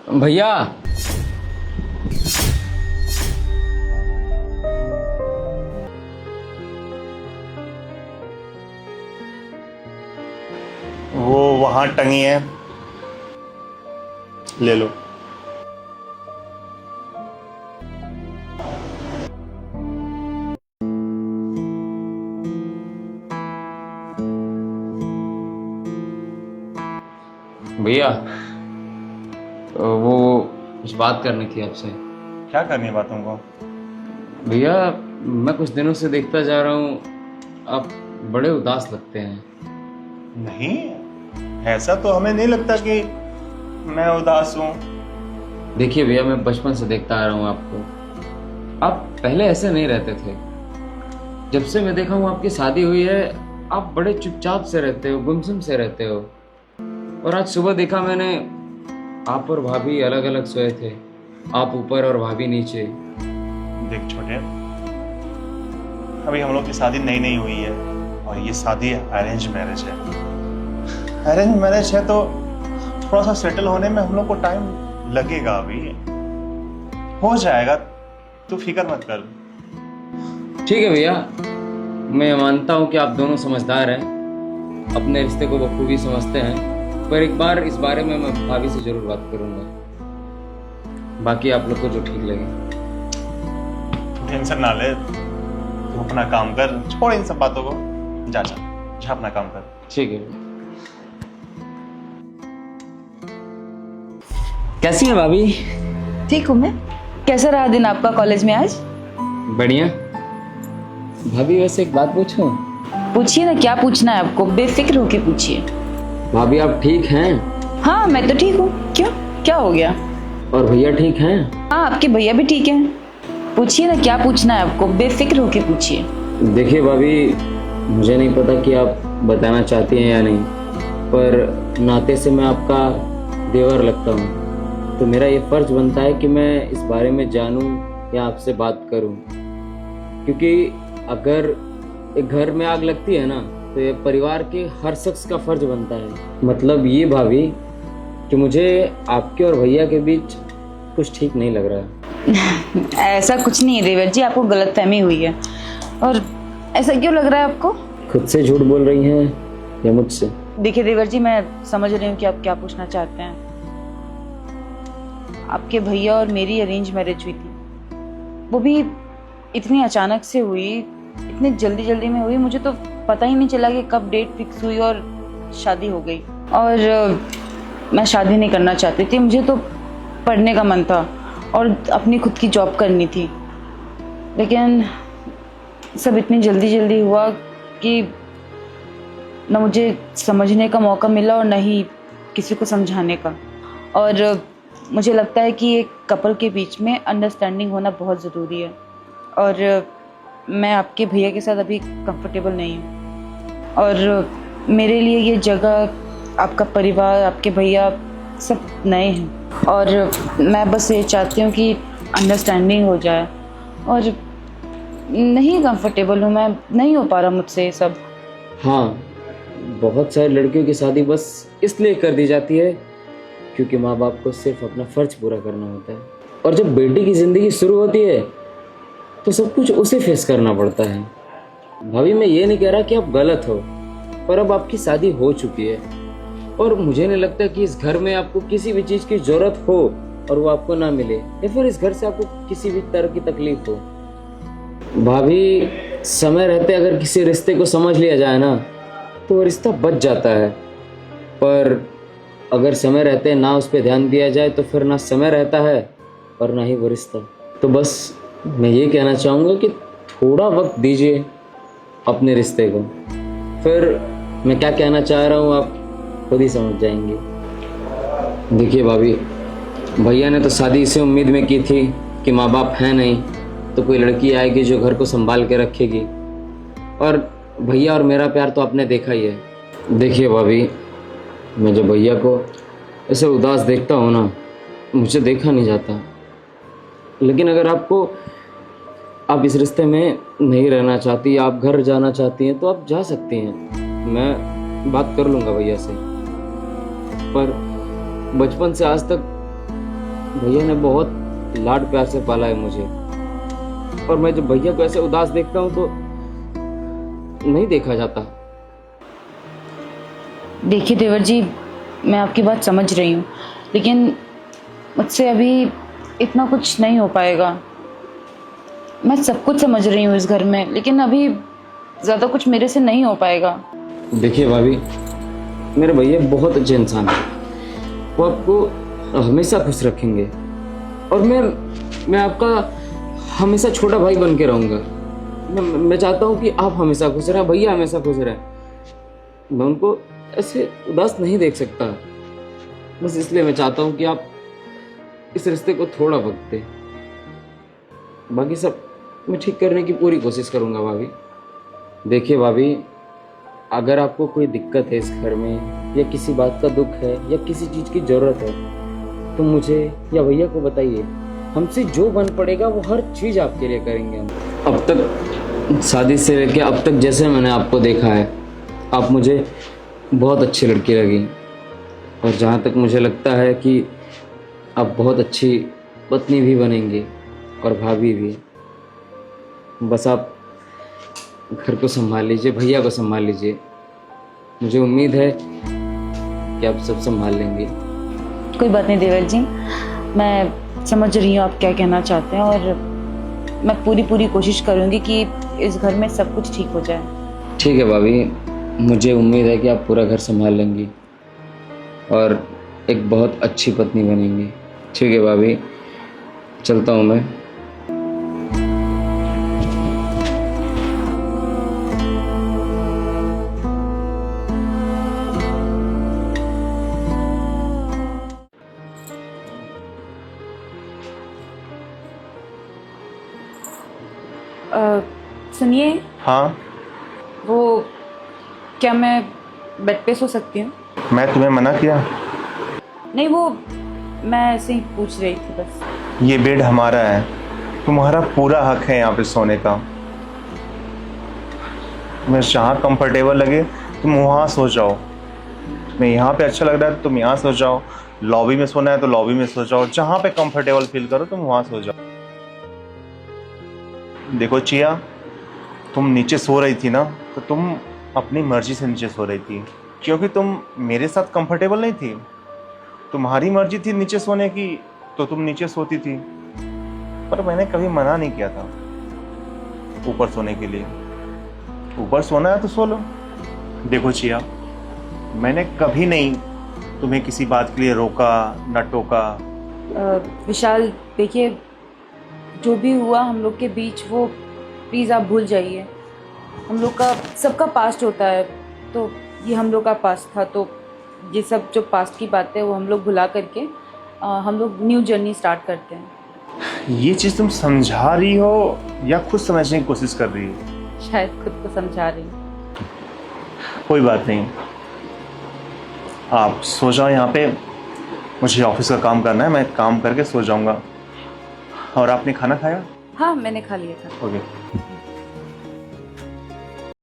भैया। वो वहां टंगी है, ले लो। भैया वो कुछ बात करनी थी आपसे। क्या करनी है बात तुमको? भैया मैं कुछ दिनों से देखता जा रहा हूँ आप बड़े उदास लगते हैं। नहीं, ऐसा तो हमें नहीं लगता कि मैं उदास हूँ। देखिए भैया मैं बचपन से देखता आ रहा हूँ आपको, आप पहले ऐसे नहीं रहते थे। जब से मैं देखा हूँ आपकी शादी हुई है आप बड़े चुपचाप से रहते हो, गुमसुम से रहते हो। और आज सुबह देखा मैंने आप और भाभी अलग अलग सोए थे, आप ऊपर और भाभी नीचे। देख छोटे, अभी हम लोग की शादी नई नई हुई है और ये शादी अरेंज मैरिज है। अरेंज मैरिज है तो थोड़ा सा सेटल होने में हम लोग को टाइम लगेगा, अभी हो जाएगा, तू फिक्र मत कर। ठीक है भैया, मैं मानता हूँ कि आप दोनों समझदार हैं, अपने रिश्ते को बखूबी समझते हैं, पर एक बार इस बारे में मैं भाभी से जरूर बात करूंगा। बाकी आप लोग को जो ठीक लगे। तू टेंशन ना ले, तू अपना काम कर, छोड़ इन सब बातों को। जा जा जा अपना काम कर। ठीक है। कैसी है भाभी? ठीक हूँ मैं। कैसा रहा दिन आपका कॉलेज में आज? बढ़िया। भाभी वैसे एक बात पूछूं? पूछिए ना, क्या पूछना है आपको, बेफिक्र होके पूछिए। भाभी आप ठीक हैं? हाँ मैं तो ठीक हूँ, क्यों, क्या हो गया? और भैया ठीक हैं? हाँ आपके भैया भी ठीक हैं। पूछिए ना, क्या पूछना है आपको, बेफिक्र होके पूछिए। देखिए भाभी, मुझे नहीं पता कि आप बताना चाहती हैं या नहीं, पर नाते से मैं आपका देवर लगता हूँ, तो मेरा ये फर्ज बनता है कि मैं इस बारे में जानूं या आपसे बात करूं। क्योंकि अगर एक घर में आग लगती है ना, तो ये परिवार के हर शख्स का फर्ज बनता है। मतलब ये भाभी कि मुझे आपके और भैया के बीच कुछ ठीक नहीं लग रहा है। ऐसा कुछ नहीं है देवर जी, आपको गलतफहमी हुई है। और ऐसा क्यों लग रहा है आपको? खुद से झूठ बोल रही हैं या मुझसे? देखिए देवर जी, मैं समझ रही हूँ कि आप क्या पूछना चाहते हैं। आपके भैया और मेरी अरेंज मैरिज हुई थी, वो भी इतनी अचानक से हुई, इतनी जल्दी जल्दी में हुई, मुझे तो पता ही नहीं चला कि कब डेट फिक्स हुई और शादी हो गई। और मैं शादी नहीं करना चाहती थी, मुझे तो पढ़ने का मन था और अपनी खुद की जॉब करनी थी, लेकिन सब इतनी जल्दी जल्दी हुआ कि न मुझे समझने का मौका मिला और न ही किसी को समझाने का। और मुझे लगता है कि एक कपल के बीच में अंडरस्टैंडिंग होना बहुत ज़रूरी है, और मैं आपके भैया के साथ अभी कंफर्टेबल नहीं हूँ। और मेरे लिए ये जगह, आपका परिवार, आपके भैया सब नए हैं, और मैं बस ये चाहती हूँ कि अंडरस्टैंडिंग हो जाए। और नहीं कंफर्टेबल हूँ मैं, नहीं हो पा रहा मुझसे ये सब। हाँ, बहुत सारी लड़कियों की शादी बस इसलिए कर दी जाती है क्योंकि माँ बाप को सिर्फ अपना फर्ज पूरा करना होता है, और जब बेटी की जिंदगी शुरू होती है तो सब कुछ उसे फेस करना पड़ता है। भाभी मैं ये नहीं कह रहा कि आप गलत हो, पर अब आपकी शादी हो चुकी है और मुझे नहीं लगता कि इस घर में आपको किसी भी चीज की जरूरत हो और वो आपको ना मिले, या फिर इस घर से आपको किसी भी तरह की तकलीफ हो। भाभी समय रहते अगर किसी रिश्ते को समझ लिया जाए ना, तो वो रिश्ता बच जाता है, पर अगर समय रहते ना उस पर ध्यान दिया जाए तो फिर ना समय रहता है और ना ही वो रिश्ता। तो बस मैं ये कहना चाहूँगा कि थोड़ा वक्त दीजिए अपने रिश्ते को, फिर मैं क्या कहना चाह रहा हूँ आप खुद ही समझ जाएंगे। देखिए भाभी, भैया ने तो शादी इसी उम्मीद में की थी कि माँ बाप हैं नहीं तो कोई लड़की आएगी जो घर को संभाल के रखेगी, और भैया और मेरा प्यार तो आपने देखा ही है। देखिए भाभी, मैं जब भैया को ऐसे उदास देखता हूँ ना, मुझे देखा नहीं जाता, लेकिन अगर आप इस रिश्ते में नहीं रहना चाहती, आप घर जाना चाहती हैं तो आप जा सकती हैं, मैं बात कर लूँगा भैया से। पर बचपन से आज तक भैया ने बहुत लाड प्यार से पाला है मुझे, और मैं जब भैया को ऐसे उदास देखता हूँ तो नहीं देखा जाता। देखिए देवर जी, मैं आपकी बात समझ रही हूँ, लेकिन मुझसे अभी इतना कुछ नहीं हो पाएगा। मैं सब कुछ समझ रही हूँ इस घर में, लेकिन अभी ज़्यादा कुछ मेरे से नहीं हो पाएगा। देखिए भाभी, मेरे भैया बहुत अच्छे इंसान हैं, वो आपको हमेशा खुश रखेंगे, और मैं आपका हमेशा छोटा भाई बन के रहूँगा। मैं चाहता हूँ कि आप हमेशा खुश रहें, भैया हमेशा खुश रहें। मैं उनको ऐसे उदास नहीं देख सकता, बस इसलिए मैं चाहता हूँ कि आप इस रिश्ते को थोड़ा वक्त दें। बाकी सब मैं ठीक करने की पूरी कोशिश करूँगा भाभी। देखिए भाभी, अगर आपको कोई दिक्कत है इस घर में, या किसी बात का दुख है, या किसी चीज़ की ज़रूरत है, तो मुझे या भैया को बताइए। हमसे जो बन पड़ेगा वो हर चीज़ आपके लिए करेंगे हम। अब तक शादी से लेके अब तक जैसे मैंने आपको देखा है, आप मुझे बहुत अच्छी लड़की लगी, और जहाँ तक मुझे लगता है कि आप बहुत अच्छी पत्नी भी बनेंगी और भाभी भी। बस आप घर को संभाल लीजिए, भैया को संभाल लीजिए। मुझे उम्मीद है कि आप सब संभाल लेंगे। कोई बात नहीं देवर जी, मैं समझ रही हूँ आप क्या कहना चाहते हैं, और मैं पूरी कोशिश करूँगी कि इस घर में सब कुछ ठीक हो जाए। ठीक है भाभी, मुझे उम्मीद है कि आप पूरा घर संभाल लेंगी और एक बहुत अच्छी पत्नी बनेंगी। ठीक है भाभी, चलता हूँ मैं। सुनिए, हाँ, वो क्या मैं बेड पे सो सकती हूँ? मैं तुम्हें मना किया? नहीं, वो मैं ऐसे ही पूछ रही थी बस। ये बेड हमारा है, तुम्हारा पूरा हक है यहाँ पे सोने का। तुम्हें जहाँ कंफर्टेबल लगे तुम वहाँ सो जाओ। तुम्हें यहाँ पे अच्छा लग रहा है तो तुम यहाँ सो जाओ, लॉबी में सोना है तो लॉबी में सो जाओ, जहाँ पे कंफर्टेबल फील करो तुम वहाँ सो जाओ। देखो चिया, तुम नीचे सो रही थी ना, तो तुम अपनी मर्जी से नीचे सो रही थी, क्योंकि तुम मेरे साथ कंफर्टेबल नहीं थी। तुम्हारी मर्जी थी नीचे सोने की तो तुम नीचे सोती थी, पर मैंने कभी मना नहीं किया था ऊपर सोने के लिए। ऊपर सोना है तो सो लो। देखो चिया, मैंने कभी नहीं तुम्हें किसी बात के लिए रोका न टोका। विशाल, देखिए, जो भी हुआ हम लोग के बीच वो प्लीज़ आप भूल जाइए। हम लोग का सबका पास्ट होता है, तो ये हम लोग का पास्ट था, तो ये सब जो पास्ट की बातें वो हम लोग भुला करके हम लोग न्यू जर्नी स्टार्ट करते हैं। ये चीज़ तुम समझा रही हो या खुद समझने की कोशिश कर रही हो? शायद खुद को समझा रही हूँ। कोई बात नहीं, आप सो जाओ यहाँ पे। मुझे ऑफिस का काम करना है, मैं काम करके सो जाऊँगा। और आपने खाना खाया? हाँ, मैंने खा लिया था। ओके।